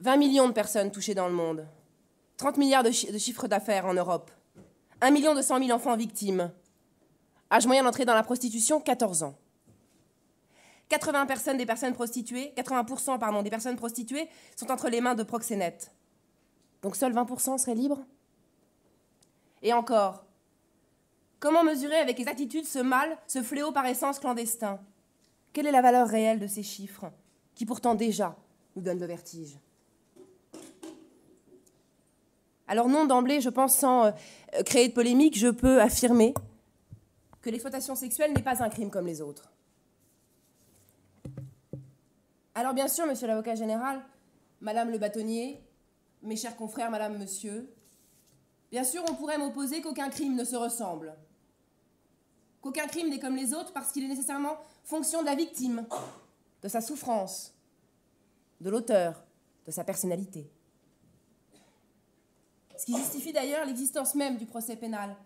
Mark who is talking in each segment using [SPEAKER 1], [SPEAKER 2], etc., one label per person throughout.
[SPEAKER 1] 20 millions de personnes touchées dans le monde. 30 milliards de chiffre d'affaires en Europe. 1 200 000 enfants victimes. Âge moyen d'entrée dans la prostitution, 14 ans. 80% des personnes prostituées sont entre les mains de proxénètes. Donc seuls 20% seraient libres? Et encore, comment mesurer avec exactitude ce mal, ce fléau par essence clandestin? Quelle est la valeur réelle de ces chiffres, qui pourtant déjà nous donnent le vertige? Alors non, d'emblée, je pense, sans créer de polémique, je peux affirmer que l'exploitation sexuelle n'est pas un crime comme les autres. Alors bien sûr, monsieur l'avocat général, madame le bâtonnier, mes chers confrères, madame, monsieur, bien sûr, on pourrait m'opposer qu'aucun crime ne se ressemble, qu'aucun crime n'est comme les autres parce qu'il est nécessairement fonction de la victime, de sa souffrance, de l'auteur, de sa personnalité. Ce qui justifie d'ailleurs l'existence même du procès pénal.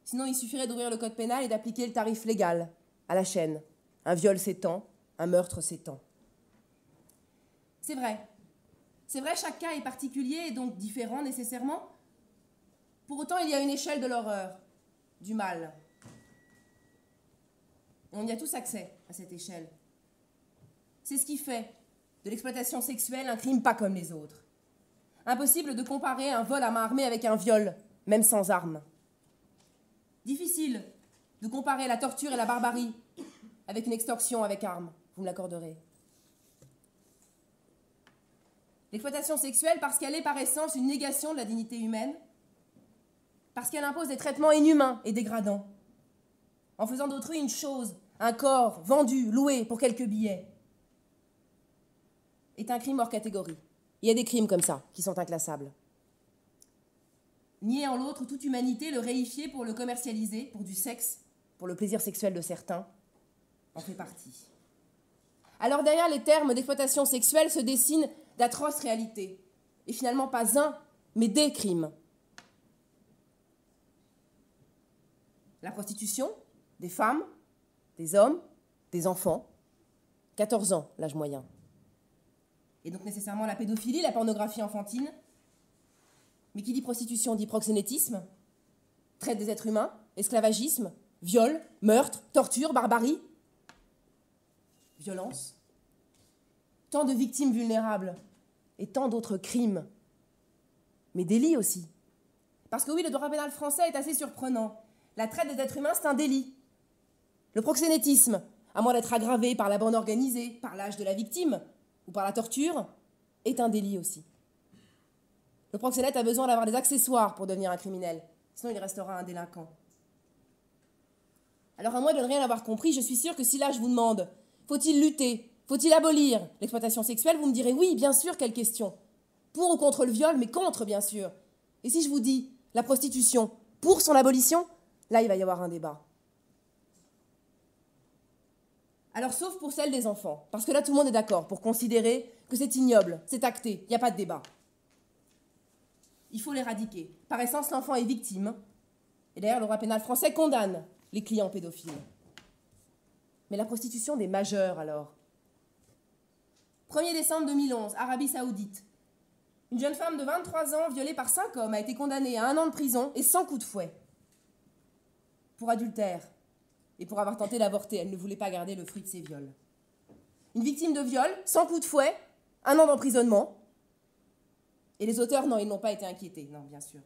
[SPEAKER 1] Sinon, il suffirait d'ouvrir le code pénal et d'appliquer le tarif légal à la chaîne. Un viol, c'est tant, un meurtre, c'est tant. C'est vrai, chaque cas est particulier et donc différent nécessairement. Pour autant, il y a une échelle de l'horreur, du mal. On y a tous accès à cette échelle. C'est ce qui fait de l'exploitation sexuelle un crime pas comme les autres. Impossible de comparer un vol à main armée avec un viol, même sans armes. Difficile de comparer la torture et la barbarie avec une extorsion avec armes, vous me l'accorderez. L'exploitation sexuelle, parce qu'elle est par essence une négation de la dignité humaine, parce qu'elle impose des traitements inhumains et dégradants, en faisant d'autrui une chose, un corps, vendu, loué pour quelques billets, est un crime hors catégorie. Il y a des crimes comme ça, qui sont inclassables. Nier en l'autre toute humanité, le réifier pour le commercialiser, pour du sexe, pour le plaisir sexuel de certains, en fait partie. Alors derrière les termes d'exploitation sexuelle se dessinent d'atroces réalités, et finalement pas un, mais des crimes. La prostitution, des femmes, des hommes, des enfants, 14 ans l'âge moyen. Et donc nécessairement la pédophilie, la pornographie enfantine. Mais qui dit prostitution dit proxénétisme, traite des êtres humains, esclavagisme, viol, meurtre, torture, barbarie, violence. Tant de victimes vulnérables et tant d'autres crimes, mais délits aussi. Parce que oui, le droit pénal français est assez surprenant. La traite des êtres humains, c'est un délit. Le proxénétisme, à moins d'être aggravé par la bande organisée, par l'âge de la victime ou par la torture, est un délit aussi. Le proxénète a besoin d'avoir des accessoires pour devenir un criminel, sinon il restera un délinquant. Alors à moins de ne rien avoir compris, je suis sûre que si là je vous demande, faut-il lutter, faut-il abolir l'exploitation sexuelle, vous me direz oui, bien sûr, quelle question. Pour ou contre le viol, mais contre, bien sûr. Et si je vous dis la prostitution, pour son abolition, là il va y avoir un débat. Alors sauf pour celle des enfants, parce que là tout le monde est d'accord pour considérer que c'est ignoble, c'est acté, il n'y a pas de débat. Il faut l'éradiquer. Par essence, l'enfant est victime. Et d'ailleurs, le droit pénal français condamne les clients pédophiles. Mais la prostitution des majeurs, alors? 1er décembre 2011, Arabie Saoudite. Une jeune femme de 23 ans, violée par 5 hommes, a été condamnée à 1 an de prison et 100 coups de fouet. Pour adultère et pour avoir tenté d'avorter. Elle ne voulait pas garder le fruit de ses viols. Une victime de viol, 100 coups de fouet, 1 an d'emprisonnement. Et les auteurs, non, ils n'ont pas été inquiétés, non, bien sûr.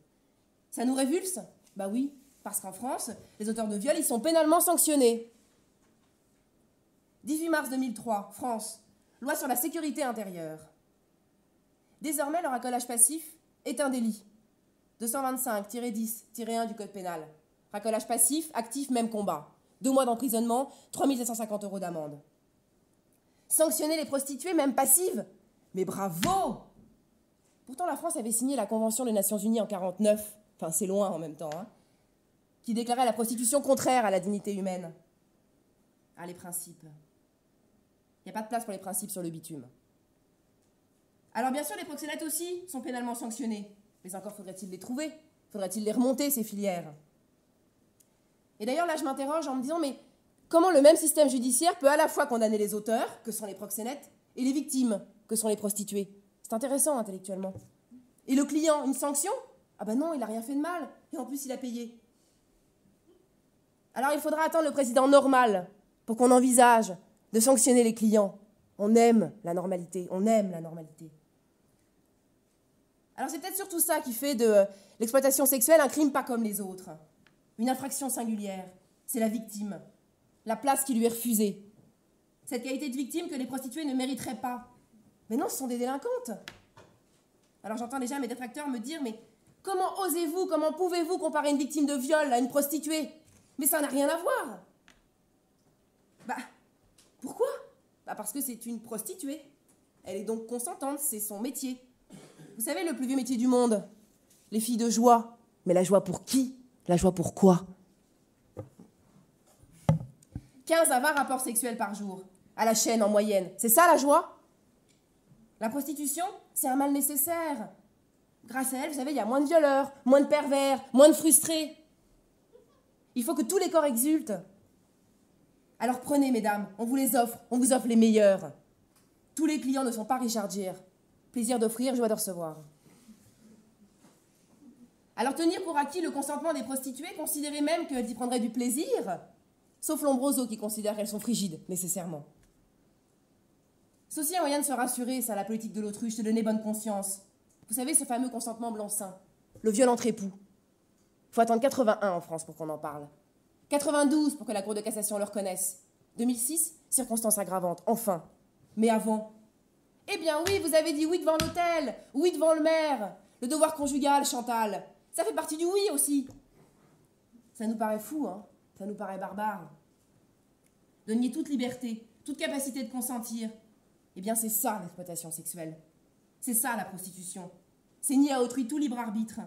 [SPEAKER 1] Ça nous révulse? Bah oui, parce qu'en France, les auteurs de viol, ils sont pénalement sanctionnés. 18 mars 2003, France, loi sur la sécurité intérieure. Désormais, le racolage passif est un délit. 225-10-1 du Code pénal. Racolage passif, actif, même combat. 2 mois d'emprisonnement, 3 750 € d'amende. Sanctionner les prostituées, même passives? Mais bravo! Pourtant, la France avait signé la Convention des Nations Unies en 1949, enfin c'est loin en même temps, hein, qui déclarait la prostitution contraire à la dignité humaine. Ah, les principes. Il n'y a pas de place pour les principes sur le bitume. Alors bien sûr, les proxénètes aussi sont pénalement sanctionnés. Mais encore faudrait-il les trouver? Faudrait-il les remonter, ces filières? Et d'ailleurs, là, je m'interroge en me disant, mais comment le même système judiciaire peut à la fois condamner les auteurs, que sont les proxénètes, et les victimes, que sont les prostituées? C'est intéressant intellectuellement. Et le client, une sanction? Ah ben non, il n'a rien fait de mal. Et en plus, il a payé. Alors il faudra attendre le président normal pour qu'on envisage de sanctionner les clients. On aime la normalité, on aime la normalité. Alors c'est peut-être surtout ça qui fait de l'exploitation sexuelle un crime pas comme les autres. Une infraction singulière. C'est la victime. La place qui lui est refusée. Cette qualité de victime que les prostituées ne mériteraient pas. Mais non, ce sont des délinquantes. Alors j'entends déjà mes détracteurs me dire, mais comment osez-vous, comment pouvez-vous comparer une victime de viol à une prostituée? Mais ça n'a rien à voir. Bah, pourquoi? Bah parce que c'est une prostituée. Elle est donc consentante, c'est son métier. Vous savez, le plus vieux métier du monde, les filles de joie. Mais la joie pour qui? La joie pour quoi? 15 à 20 rapports sexuels par jour, à la chaîne en moyenne. C'est ça la joie? La prostitution, c'est un mal nécessaire. Grâce à elle, vous savez, il y a moins de violeurs, moins de pervers, moins de frustrés. Il faut que tous les corps exultent. Alors prenez, mesdames, on vous les offre, on vous offre les meilleurs. Tous les clients ne sont pas Richard Gere. Plaisir d'offrir, joie de recevoir. Alors tenir pour acquis le consentement des prostituées, considérer même qu'elles y prendraient du plaisir, sauf Lombroso qui considère qu'elles sont frigides, nécessairement. C'est aussi un moyen de se rassurer, ça, la politique de l'autruche, de donner bonne conscience. Vous savez, ce fameux consentement blanc-seing, le viol entre époux. Il faut attendre 81 en France pour qu'on en parle. 92 pour que la Cour de cassation le reconnaisse. 2006, circonstances aggravantes, enfin. Mais avant? Eh bien oui, vous avez dit oui devant l'hôtel, oui devant le maire. Le devoir conjugal, Chantal, ça fait partie du oui aussi. Ça nous paraît fou, hein? Ça nous paraît barbare. De nier toute liberté, toute capacité de consentir. Eh bien c'est ça l'exploitation sexuelle. C'est ça la prostitution. C'est nier à autrui tout libre arbitre,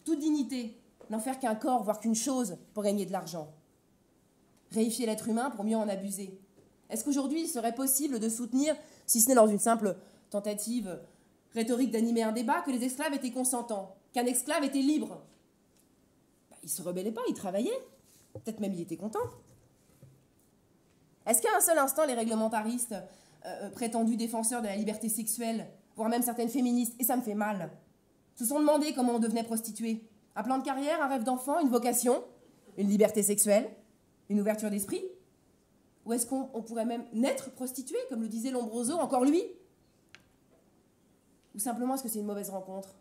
[SPEAKER 1] toute dignité, n'en faire qu'un corps, voire qu'une chose pour gagner de l'argent. Réifier l'être humain pour mieux en abuser. Est-ce qu'aujourd'hui il serait possible de soutenir, si ce n'est dans une simple tentative rhétorique d'animer un débat, que les esclaves étaient consentants, qu'un esclave était libre? Il ne se rebellait pas, il travaillait. Peut-être même il était content. Est-ce qu'à un seul instant les réglementaristes, prétendus défenseurs de la liberté sexuelle, voire même certaines féministes, et ça me fait mal, se sont demandé comment on devenait prostituée? Un plan de carrière, un rêve d'enfant, une vocation, une liberté sexuelle, une ouverture d'esprit? Ou est-ce qu'on pourrait même naître prostituée, comme le disait Lombroso, encore lui? Ou simplement est-ce que c'est une mauvaise rencontre,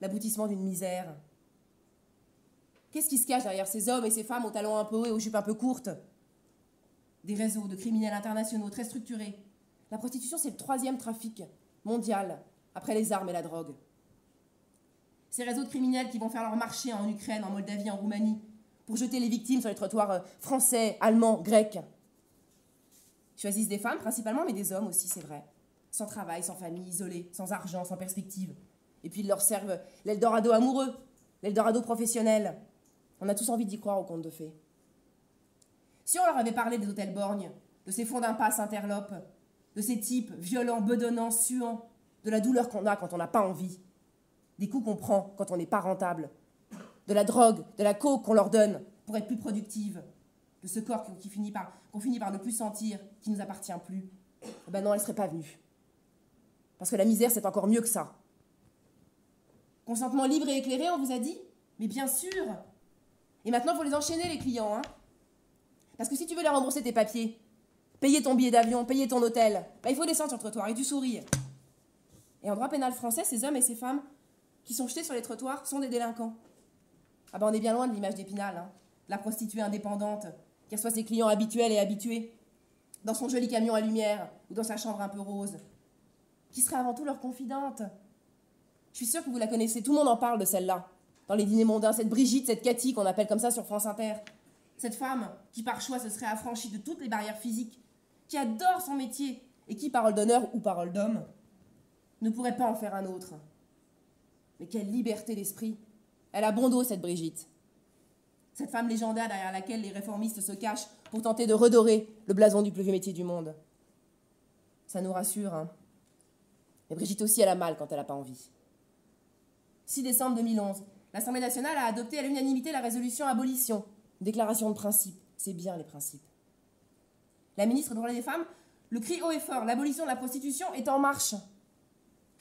[SPEAKER 1] l'aboutissement d'une misère? Qu'est-ce qui se cache derrière ces hommes et ces femmes aux talons un peu hauts et aux jupes un peu courtes? Des réseaux de criminels internationaux très structurés. La prostitution, c'est le 3e trafic mondial, après les armes et la drogue. Ces réseaux de criminels qui vont faire leur marché en Ukraine, en Moldavie, en Roumanie, pour jeter les victimes sur les trottoirs français, allemands, grecs. Ils choisissent des femmes principalement, mais des hommes aussi, c'est vrai. Sans travail, sans famille, isolés, sans argent, sans perspective. Et puis ils leur servent l'Eldorado amoureux, l'Eldorado professionnel. On a tous envie d'y croire au conte de fées. Si on leur avait parlé des hôtels borgnes, de ces fonds d'impasse interlopes, de ces types violents, bedonnants, suants, de la douleur qu'on a quand on n'a pas envie, des coups qu'on prend quand on n'est pas rentable, de la drogue, de la coke qu'on leur donne pour être plus productive, de ce corps qu'on finit par ne plus sentir, qui ne nous appartient plus, ben non, elle ne serait pas venue. Parce que la misère, c'est encore mieux que ça. Consentement libre et éclairé, on vous a dit? Mais bien sûr. Et maintenant, il faut les enchaîner, les clients, hein. Parce que si tu veux leur rembourser tes papiers, payer ton billet d'avion, payer ton hôtel, ben il faut descendre sur le trottoir et tu souris. Et en droit pénal français, ces hommes et ces femmes qui sont jetés sur les trottoirs sont des délinquants. Ah ben on est bien loin de l'image d'Épinal, hein. La prostituée indépendante, qui reçoit ses clients habituels et habitués, dans son joli camion à lumière ou dans sa chambre un peu rose, qui serait avant tout leur confidente. Je suis sûre que vous la connaissez, tout le monde en parle de celle-là, dans les dîners mondains, cette Brigitte, cette Cathy qu'on appelle comme ça sur France Inter. Cette femme qui par choix se serait affranchie de toutes les barrières physiques, qui adore son métier et qui, parole d'honneur ou parole d'homme, ne pourrait pas en faire un autre. Mais quelle liberté d'esprit! Elle a bon dos, cette Brigitte. Cette femme légendaire derrière laquelle les réformistes se cachent pour tenter de redorer le blason du plus vieux métier du monde. Ça nous rassure, hein. Mais Brigitte aussi, elle a mal quand elle n'a pas envie. 6 décembre 2011, l'Assemblée nationale a adopté à l'unanimité la résolution abolition. Déclaration de principe. C'est bien les principes. La ministre des droits des femmes le crie haut et fort. L'abolition de la prostitution est en marche.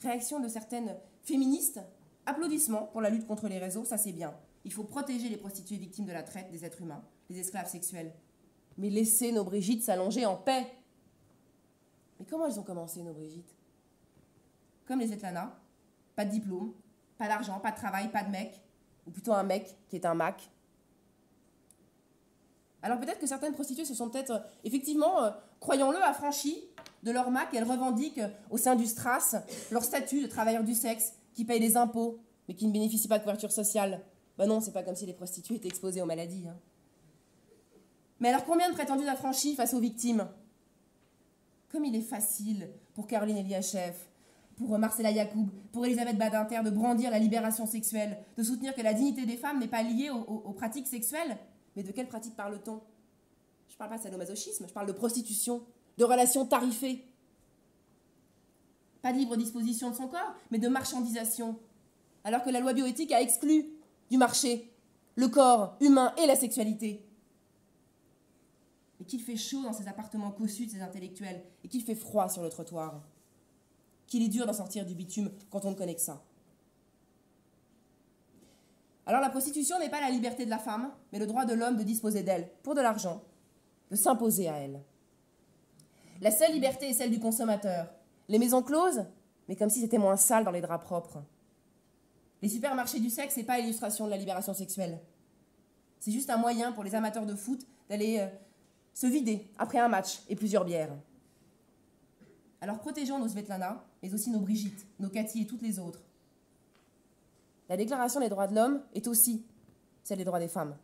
[SPEAKER 1] Réaction de certaines féministes, applaudissements pour la lutte contre les réseaux, ça c'est bien. Il faut protéger les prostituées victimes de la traite des êtres humains, les esclaves sexuels. Mais laisser nos Brigitte s'allonger en paix. Mais comment elles ont commencé, nos Brigitte? Comme les Svetlana, pas de diplôme, pas d'argent, pas de travail, pas de mec, ou plutôt un mec qui est un Mac. Alors peut-être que certaines prostituées se sont peut-être, effectivement, croyons-le, affranchies de leur Mac, et elles revendiquent au sein du Stras leur statut de travailleur du sexe, qui paye les impôts, mais qui ne bénéficie pas de couverture sociale. Ben non, c'est pas comme si les prostituées étaient exposées aux maladies. Hein. Mais alors combien de prétendus affranchis face aux victimes? Comme il est facile pour Caroline Eliachev, pour Marcella Yacoub, pour Elisabeth Badinter de brandir la libération sexuelle, de soutenir que la dignité des femmes n'est pas liée aux pratiques sexuelles. Mais de quelle pratique parle-t-on? Je ne parle pas de sadomasochisme, je parle de prostitution, de relations tarifées. Pas de libre disposition de son corps, mais de marchandisation. Alors que la loi bioéthique a exclu du marché le corps humain et la sexualité. Et qu'il fait chaud dans ces appartements cossus de ces intellectuels, et qu'il fait froid sur le trottoir. Qu'il est dur d'en sortir du bitume quand on ne connaît que ça. Alors la prostitution n'est pas la liberté de la femme, mais le droit de l'homme de disposer d'elle, pour de l'argent, de s'imposer à elle. La seule liberté est celle du consommateur. Les maisons closes, mais comme si c'était moins sale dans les draps propres. Les supermarchés du sexe, c'est pas l'illustration de la libération sexuelle. C'est juste un moyen pour les amateurs de foot d'aller se vider après un match et plusieurs bières. Alors protégeons nos Svetlana, mais aussi nos Brigitte, nos Cathy et toutes les autres. La Déclaration des droits de l'homme est aussi celle des droits des femmes.